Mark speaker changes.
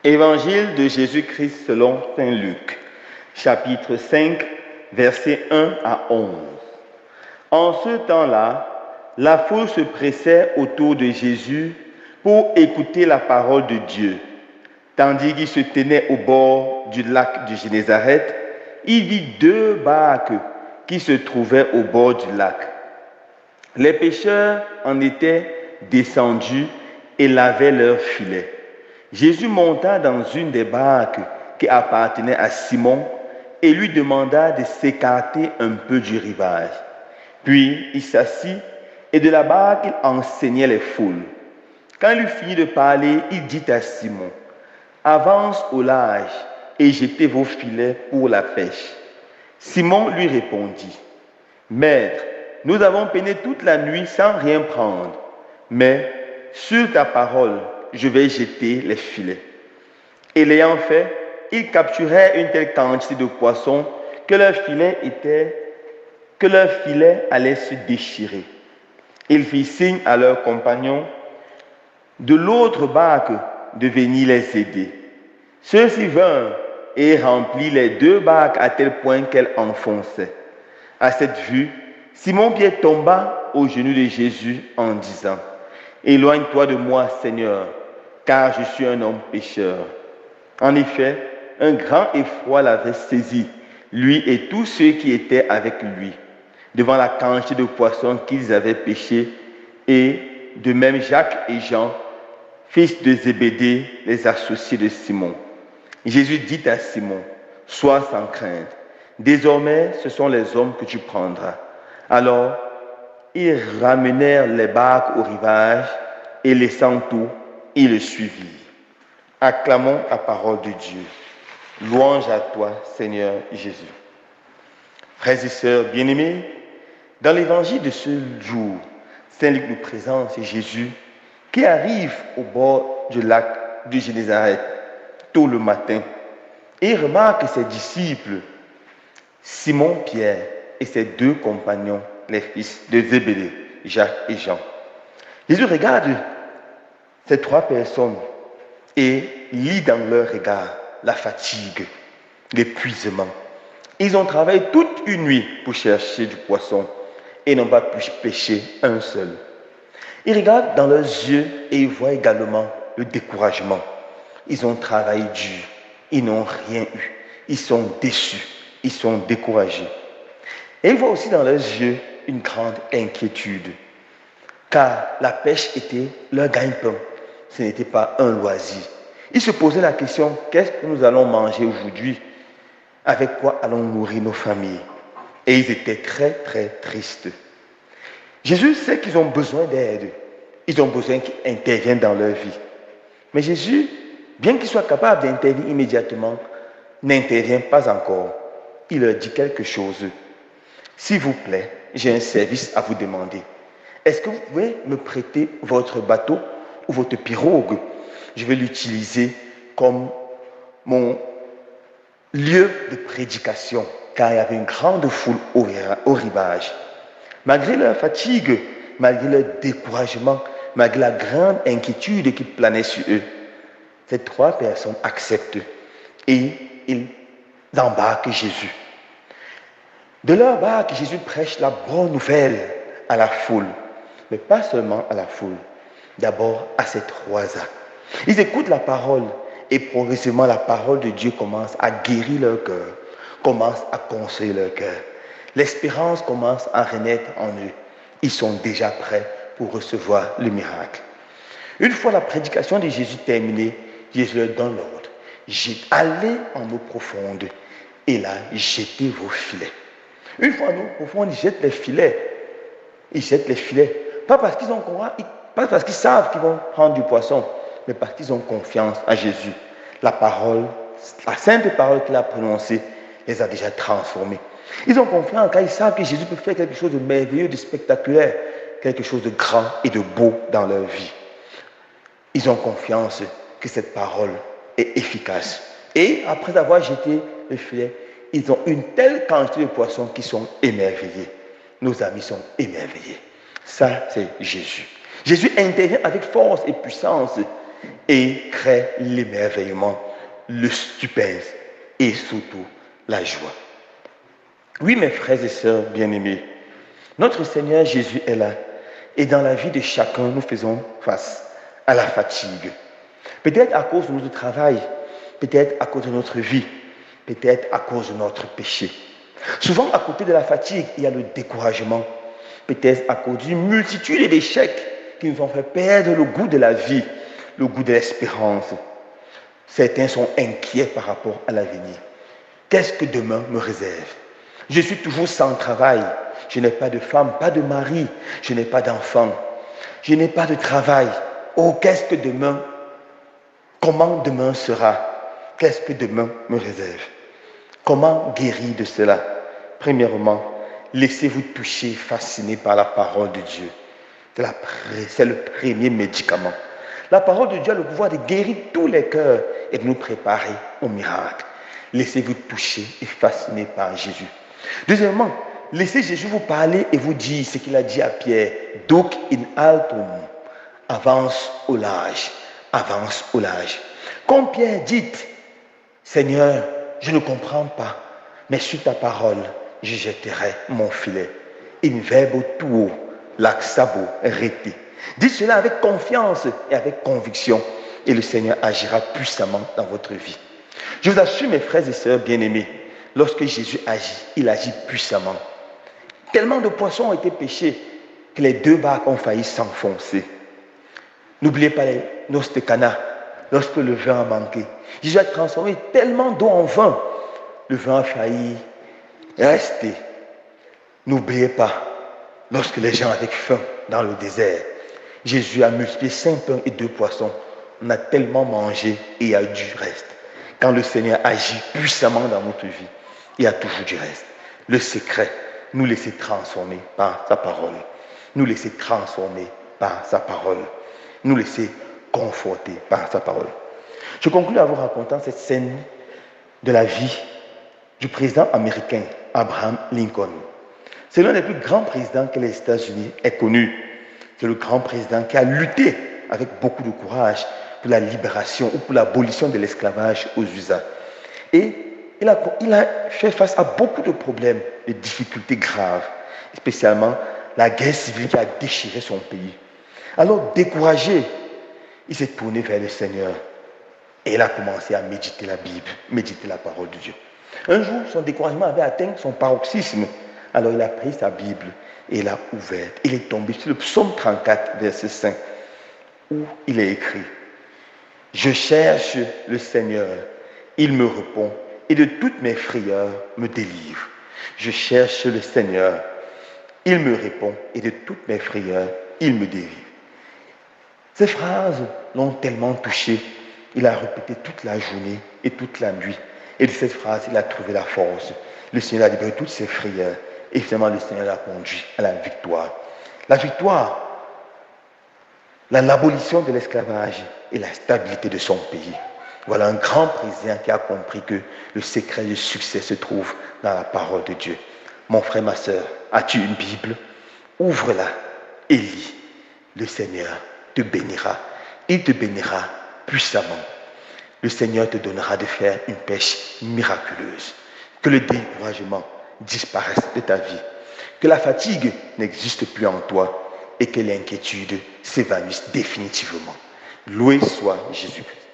Speaker 1: Évangile de Jésus-Christ selon saint Luc, chapitre 5, versets 1 à 11. En ce temps-là, la foule se pressait autour de Jésus pour écouter la parole de Dieu. Tandis qu'il se tenait au bord du lac de Génézareth, il vit deux barques qui se trouvaient au bord du lac. Les pêcheurs en étaient descendus et lavaient leurs filets. Jésus monta dans une des barques qui appartenait à Simon et lui demanda de s'écarter un peu du rivage. Puis il s'assit et de la barque il enseignait les foules. Quand il eut fini de parler, il dit à Simon: « Avance au large et jetez vos filets pour la pêche. » Simon lui répondit: « Maître, nous avons peiné toute la nuit sans rien prendre, mais sur ta parole, je vais jeter les filets. » Et l'ayant fait, ils capturèrent une telle quantité de poissons que leur filet allait se déchirer. Ils firent signe à leurs compagnons de l'autre barque de venir les aider. Ceux-ci vinrent et remplirent les deux barques à tel point qu'elles enfonçaient. À cette vue, Simon-Pierre tomba aux genoux de Jésus en disant: « Éloigne-toi de moi, Seigneur, car je suis un homme pécheur. » En effet, un grand effroi l'avait saisi, lui et tous ceux qui étaient avec lui, devant la quantité de poissons qu'ils avaient pêchés, et de même Jacques et Jean, fils de Zébédée, les associés de Simon. Jésus dit à Simon: « Sois sans crainte, désormais ce sont les hommes que tu prendras. » Alors, ils ramenèrent les barques au rivage et laissant tout, ils le suivirent. Acclamons la parole de Dieu. Louange à toi, Seigneur Jésus. Frères et sœurs bien-aimés, dans l'évangile de ce jour, saint Luc nous présente Jésus qui arrive au bord du lac de Génézareth tôt le matin et remarque ses disciples, Simon-Pierre et ses deux compagnons, les fils de Zébédée, Jacques et Jean. Jésus regarde ces trois personnes et lit dans leur regard la fatigue, l'épuisement. Ils ont travaillé toute une nuit pour chercher du poisson et n'ont pas pu pêcher un seul. Il regarde dans leurs yeux et il voit également le découragement. Ils ont travaillé dur, ils n'ont rien eu. Ils sont déçus, ils sont découragés. Et il voit aussi dans leurs yeux une grande inquiétude, car la pêche était leur gagne-pain. Ce n'était pas un loisir. Ils se posaient la question: qu'est-ce que nous allons manger aujourd'hui? Avec quoi allons-nous nourrir nos familles? Et ils étaient très, très tristes. Jésus sait qu'ils ont besoin d'aide. Ils ont besoin qu'il intervienne dans leur vie. Mais Jésus, bien qu'il soit capable d'intervenir immédiatement, n'intervient pas encore. Il leur dit quelque chose. « S'il vous plaît, j'ai un service à vous demander. Est-ce que vous pouvez me prêter votre bateau ou votre pirogue? Je vais l'utiliser comme mon lieu de prédication, car il y avait une grande foule au rivage. » Malgré leur fatigue, malgré leur découragement, malgré la grande inquiétude qui planait sur eux, ces trois personnes acceptent et ils embarquent Jésus. De leur barque, Jésus prêche la bonne nouvelle à la foule, mais pas seulement à la foule, d'abord à ces trois âmes. Ils écoutent la parole et progressivement la parole de Dieu commence à guérir leur cœur, commence à construire leur cœur. L'espérance commence à renaître en eux. Ils sont déjà prêts pour recevoir le miracle. Une fois la prédication de Jésus terminée, Jésus leur donne l'ordre: allez en eau profonde et là, jetez vos filets. Une fois en eau profonde, ils jettent les filets. Ils jettent les filets. Pas parce qu'ils ont courage, pas parce qu'ils savent qu'ils vont prendre du poisson, mais parce qu'ils ont confiance à Jésus. La parole, la simple parole qu'il a prononcée les a déjà transformés. Ils ont confiance car ils savent que Jésus peut faire quelque chose de merveilleux, de spectaculaire, quelque chose de grand et de beau dans leur vie. Ils ont confiance que cette parole est efficace. Et après avoir jeté le filet, ils ont une telle quantité de poissons qui sont émerveillés. Nos amis sont émerveillés. Ça, c'est Jésus. Jésus intervient avec force et puissance. et crée l'émerveillement, le stupèse et surtout la joie. Oui, mes frères et sœurs bien-aimés, notre Seigneur Jésus est là et dans la vie de chacun, nous faisons face à la fatigue. Peut-être à cause de notre travail, peut-être à cause de notre vie, peut-être à cause de notre péché. Souvent, à côté de la fatigue, il y a le découragement, peut-être à cause d'une multitude d'échecs qui nous ont fait perdre le goût de la vie, le goût de l'espérance. Certains sont inquiets par rapport à l'avenir. Qu'est-ce que demain me réserve? Je suis toujours sans travail. Je n'ai pas de femme, pas de mari. Je n'ai pas d'enfant. Je n'ai pas de travail. Oh, qu'est-ce que demain? Comment demain sera? Qu'est-ce que demain me réserve? Comment guérir de cela? Premièrement, laissez-vous toucher, fasciné par la parole de Dieu. C'est le premier médicament. La parole de Dieu a le pouvoir de guérir tous les cœurs et de nous préparer au miracle. Laissez-vous toucher et fasciné par Jésus. Deuxièmement, laissez Jésus vous parler et vous dire ce qu'il a dit à Pierre. Duc in altum, avance au large, avance au large. Comme Pierre dit, Seigneur, je ne comprends pas, mais sur ta parole, je jetterai mon filet. In verbo tuo, laxabo rete. Dites cela avec confiance et avec conviction, et le Seigneur agira puissamment dans votre vie. Je vous assure, mes frères et sœurs bien-aimés, lorsque Jésus agit, il agit puissamment. Tellement de poissons ont été pêchés que les 2 barques ont failli s'enfoncer. N'oubliez pas les noces de Cana, lorsque le vin a manqué. Jésus a transformé tellement d'eau en vin, le vin a failli rester. N'oubliez pas, lorsque les gens avaient faim dans le désert, Jésus a multiplié 5 pains et 2 poissons. On a tellement mangé et il y a du reste. Quand le Seigneur agit puissamment dans notre vie, il y a toujours du reste. Le secret, nous laisser transformer par sa parole. Nous laisser transformer par sa parole. Nous laisser conforter par sa parole. Je conclue en vous racontant cette scène de la vie du président américain Abraham Lincoln. C'est l'un des plus grands présidents que les États-Unis aient connu. C'est le grand président qui a lutté avec beaucoup de courage pour la libération ou pour l'abolition de l'esclavage aux USA. Et il a fait face à beaucoup de problèmes, de difficultés graves, spécialement la guerre civile qui a déchiré son pays. Alors, découragé, il s'est tourné vers le Seigneur et il a commencé à méditer la Bible, méditer la parole de Dieu. Un jour, son découragement avait atteint son paroxysme. Alors, il a pris sa Bible et il l'a ouverte. Il est tombé sur le psaume 34, verset 5, où il est écrit: je cherche le Seigneur, il me répond, et de toutes mes frayeurs me délivre. Je cherche le Seigneur, il me répond, et de toutes mes frayeurs, il me délivre. Ces phrases l'ont tellement touché, il a répété toute la journée et toute la nuit. Et de cette phrase, il a trouvé la force. Le Seigneur a libéré toutes ses frayeurs, et finalement le Seigneur l'a conduit à la victoire. La victoire, l'abolition de l'esclavage et la stabilité de son pays. Voilà un grand président qui a compris que le secret du succès se trouve dans la parole de Dieu. Mon frère, ma soeur, as-tu une Bible? Ouvre-la et lis. Le Seigneur te bénira. Il te bénira puissamment. Le Seigneur te donnera de faire une pêche miraculeuse. Que le découragement disparaisse de ta vie. Que la fatigue n'existe plus en toi et que l'inquiétude s'évanouisse définitivement. Loué soit Jésus-Christ.